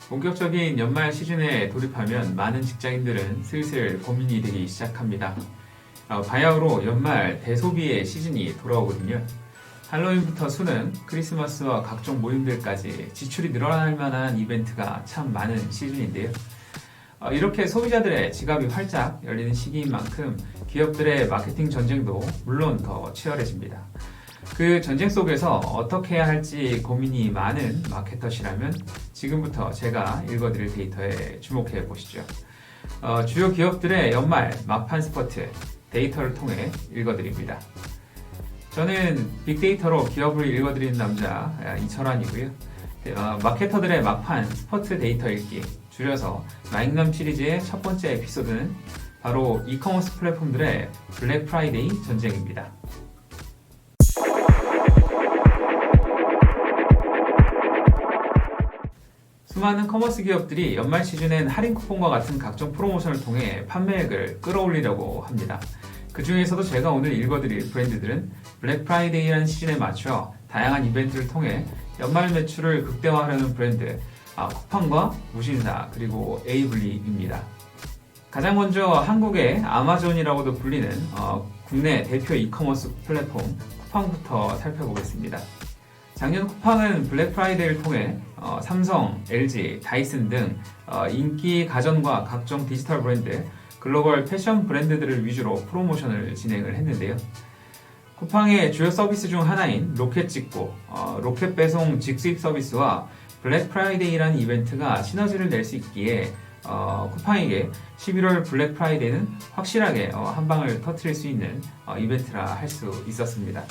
본격적인 연말 시즌에 돌입하면 많은 직장인들은 슬슬 고민이 되기 시작합니다. 바야흐로 연말 대소비의 시즌이 돌아오거든요. 할로윈부터 수능, 크리스마스와 각종 모임들까지 지출이 늘어날 만한 이벤트가 참 많은 시즌인데요. 이렇게 소비자들의 지갑이 활짝 열리는 시기인 만큼 기업들의 마케팅 전쟁도 물론 더 치열해집니다. 그 전쟁 속에서 어떻게 해야 할지 고민이 많은 마케터시라면 지금부터 제가 읽어드릴 데이터에 주목해 보시죠. 주요 기업들의 연말 막판 스퍼트 데이터를 통해 읽어드립니다. 저는 빅데이터로 기업을 읽어드리는 남자 이철환이고요. 마케터들의 막판 스퍼트 데이터 읽기, 줄여서 마잉남 시리즈의 첫 번째 에피소드는 바로 이커머스 플랫폼들의 블랙 프라이데이 전쟁입니다. 수많은 커머스 기업들이 연말 시즌엔 할인 쿠폰과 같은 각종 프로모션을 통해 판매액을 끌어올리려고 합니다. 그 중에서도 제가 오늘 읽어드릴 브랜드들은 블랙 프라이데이라는 시즌에 맞춰 다양한 이벤트를 통해 연말 매출을 극대화하려는 브랜드 쿠팡과 무신사 그리고 에이블리입니다. 가장 먼저 한국의 아마존이라고도 불리는 국내 대표 이커머스 플랫폼 쿠팡부터 살펴보겠습니다. 작년 쿠팡은 블랙 프라이데이를 통해 삼성, LG, 다이슨 등 인기 가전과 각종 디지털 브랜드, 글로벌 패션 브랜드들을 위주로 프로모션을 진행을 했는데요. 쿠팡의 주요 서비스 중 하나인 로켓 직구, 로켓 배송 직수입 서비스와 블랙 프라이데이라는 이벤트가 시너지를 낼 수 있기에 쿠팡에게 11월 블랙 프라이데이는 확실하게 한 방을 터뜨릴 수 있는 이벤트라 할 수 있었습니다.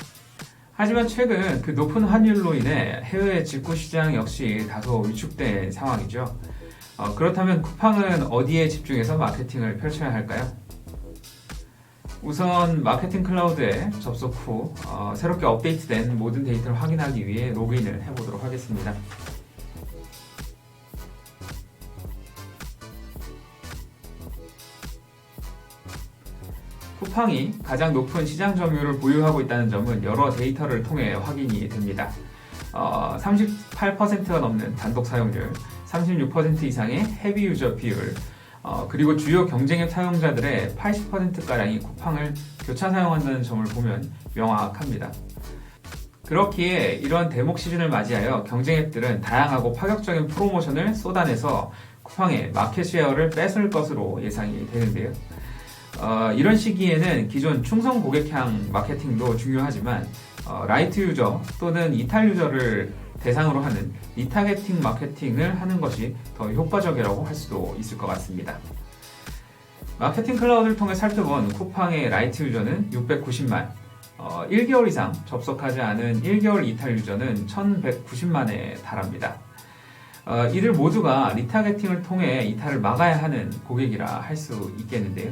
하지만 최근 그 높은 환율로 인해 해외 직구 시장 역시 다소 위축된 상황이죠. 그렇다면 쿠팡은 어디에 집중해서 마케팅을 펼쳐야 할까요? 우선 마케팅 클라우드에 접속 후 새롭게 업데이트된 모든 데이터를 확인하기 위해 로그인을 해보도록 하겠습니다. 쿠팡이 가장 높은 시장 점유율을 보유하고 있다는 점은 여러 데이터를 통해 확인이 됩니다. 38%가 넘는 단독 사용률, 36% 이상의 헤비 유저 비율, 그리고 주요 경쟁앱 사용자들의 80%가량이 쿠팡을 교차 사용한다는 점을 보면 명확합니다. 그렇기에 이런 대목 시즌을 맞이하여 경쟁앱들은 다양하고 파격적인 프로모션을 쏟아내서 쿠팡의 마켓 쉐어를 뺏을 것으로 예상이 되는데요. 이런 시기에는 기존 충성 고객향 마케팅도 중요하지만 라이트 유저 또는 이탈 유저를 대상으로 하는 리타게팅 마케팅을 하는 것이 더 효과적이라고 할 수도 있을 것 같습니다. 마케팅 클라우드를 통해 살펴본 쿠팡의 라이트 유저는 690만, 1개월 이상 접속하지 않은 1개월 이탈 유저는 1190만에 달합니다. 이들 모두가 리타게팅을 통해 이탈을 막아야 하는 고객이라 할 수 있겠는데요.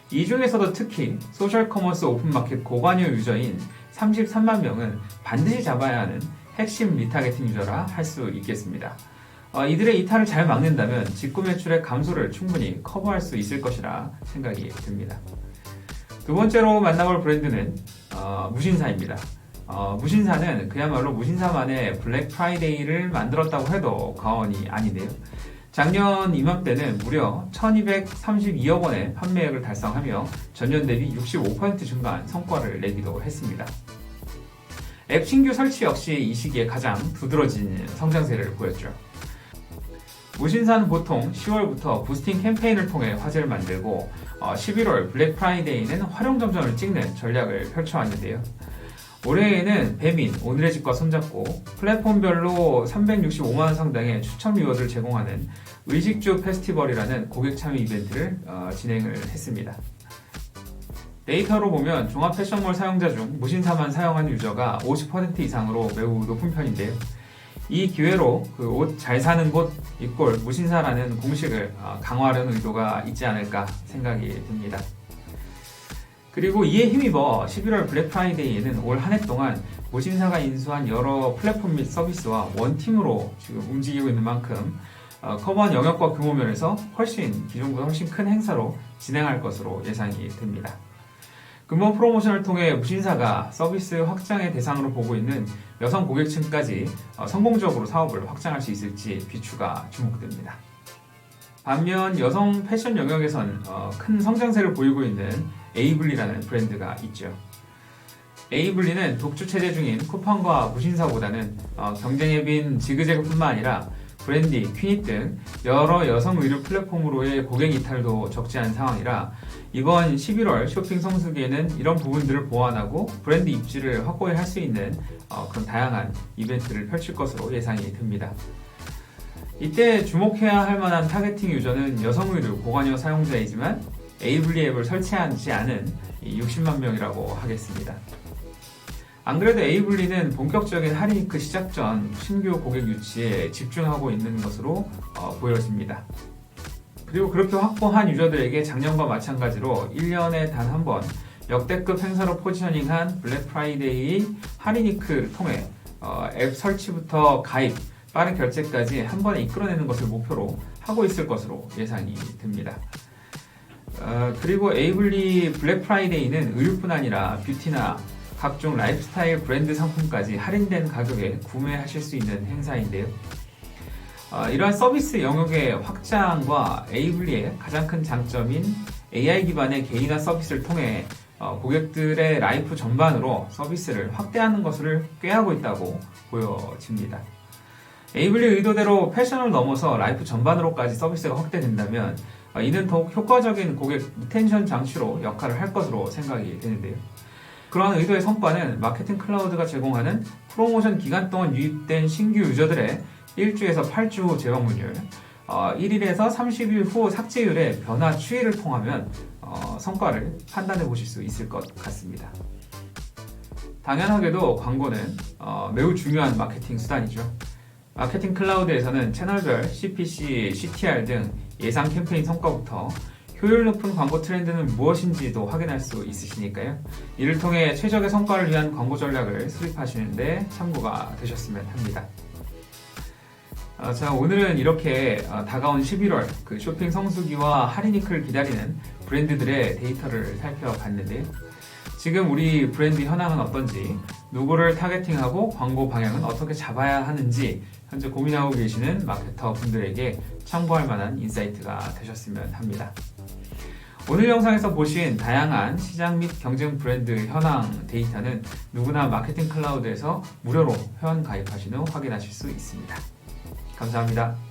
이 중에서도 특히 소셜 커머스 오픈마켓 고관여 유저인 33만 명은 반드시 잡아야 하는 핵심 리타게팅 유저라 할 수 있겠습니다. 이들의 이탈을 잘 막는다면 직구 매출의 감소를 충분히 커버할 수 있을 것이라 생각이 듭니다. 두 번째로 만나볼 브랜드는 무신사입니다. 무신사는 그야말로 무신사만의 블랙 프라이데이를 만들었다고 해도 과언이 아닌데요. 작년 이맘때는 무려 1232억 원의 판매액을 달성하며 전년 대비 65% 증가한 성과를 내기도 했습니다. 앱 신규 설치 역시 이 시기에 가장 두드러진 성장세를 보였죠. 무신사는 보통 10월부터 부스팅 캠페인을 통해 화제를 만들고 11월 블랙 프라이데이는 활용점정을 찍는 전략을 펼쳐왔는데요. 올해에는 배민, 오늘의 집과 손잡고 플랫폼별로 365만원 상당의 추첨 리워드를 제공하는 의식주 페스티벌이라는 고객 참여 이벤트를 진행을 했습니다. 데이터로 보면 종합 패션몰 사용자 중 무신사만 사용한 유저가 50% 이상으로 매우 높은 편인데요. 이 기회로 그 옷 잘 사는 곳 이꼴 무신사라는 공식을 강화하려는 의도가 있지 않을까 생각이 듭니다. 그리고 이에 힘입어 11월 블랙 프라이데이에는 올 한 해 동안 무신사가 인수한 여러 플랫폼 및 서비스와 원팀으로 지금 움직이고 있는 만큼 커버한 영역과 규모 면에서 기존보다 훨씬 큰 행사로 진행할 것으로 예상이 됩니다. 근본 프로모션을 통해 무신사가 서비스 확장의 대상으로 보고 있는 여성 고객층까지 성공적으로 사업을 확장할 수 있을지 비추가 주목됩니다. 반면 여성 패션 영역에선 큰 성장세를 보이고 있는 에이블리라는 브랜드가 있죠. 에이블리는 독주 체제 중인 쿠팡과 무신사보다는 경쟁 앱인 지그재그뿐만 아니라 브랜디, 퀴닛 등 여러 여성 의류 플랫폼으로의 고객 이탈도 적지 않은 상황이라 이번 11월 쇼핑 성수기에는 이런 부분들을 보완하고 브랜드 입지를 확고히 할 수 있는 그런 다양한 이벤트를 펼칠 것으로 예상이 됩니다. 이때 주목해야 할 만한 타겟팅 유저는 여성 의류 고관여 사용자이지만 에이블리 앱을 설치하지 않은 60만 명이라고 하겠습니다. 안 그래도 에이블리는 본격적인 할인위크 시작 전 신규 고객 유치에 집중하고 있는 것으로 보여집니다. 그리고 그렇게 확보한 유저들에게 작년과 마찬가지로 1년에 단 한 번 역대급 행사로 포지셔닝한 블랙 프라이데이 할인위크를 통해 앱 설치부터 가입, 빠른 결제까지 한 번에 이끌어내는 것을 목표로 하고 있을 것으로 예상이 됩니다. 그리고 에이블리 블랙 프라이데이는 의류뿐 아니라 뷰티나 각종 라이프스타일 브랜드 상품까지 할인된 가격에 구매하실 수 있는 행사인데요. 이러한 서비스 영역의 확장과 에이블리의 가장 큰 장점인 AI 기반의 개인화 서비스를 통해 고객들의 라이프 전반으로 서비스를 확대하는 것을 꾀하고 있다고 보여집니다. 에이블리 의도대로 패션을 넘어서 라이프 전반으로까지 서비스가 확대된다면 이는 더욱 효과적인 고객 리텐션 장치로 역할을 할 것으로 생각이 되는데요. 그러한 의도의 성과는 마케팅 클라우드가 제공하는 프로모션 기간 동안 유입된 신규 유저들의 1주에서 8주 후 재방문율, 1일에서 30일 후 삭제율의 변화 추이를 통하면 성과를 판단해 보실 수 있을 것 같습니다. 당연하게도 광고는 매우 중요한 마케팅 수단이죠. 마케팅 클라우드에서는 채널별 CPC, CTR 등 예상 캠페인 성과부터 효율 높은 광고 트렌드는 무엇인지도 확인할 수 있으시니까요. 이를 통해 최적의 성과를 위한 광고 전략을 수립하시는데 참고가 되셨으면 합니다. 자, 오늘은 이렇게 다가온 11월 그 쇼핑 성수기와 할인위크를 기다리는 브랜드들의 데이터를 살펴봤는데요. 지금 우리 브랜드 현황은 어떤지, 누구를 타겟팅하고 광고 방향은 어떻게 잡아야 하는지 현재 고민하고 계시는 마케터 분들에게 참고할 만한 인사이트가 되셨으면 합니다. 오늘 영상에서 보신 다양한 시장 및 경쟁 브랜드 현황 데이터는 누구나 마케팅 클라우드에서 무료로 회원 가입하신 후 확인하실 수 있습니다. 감사합니다.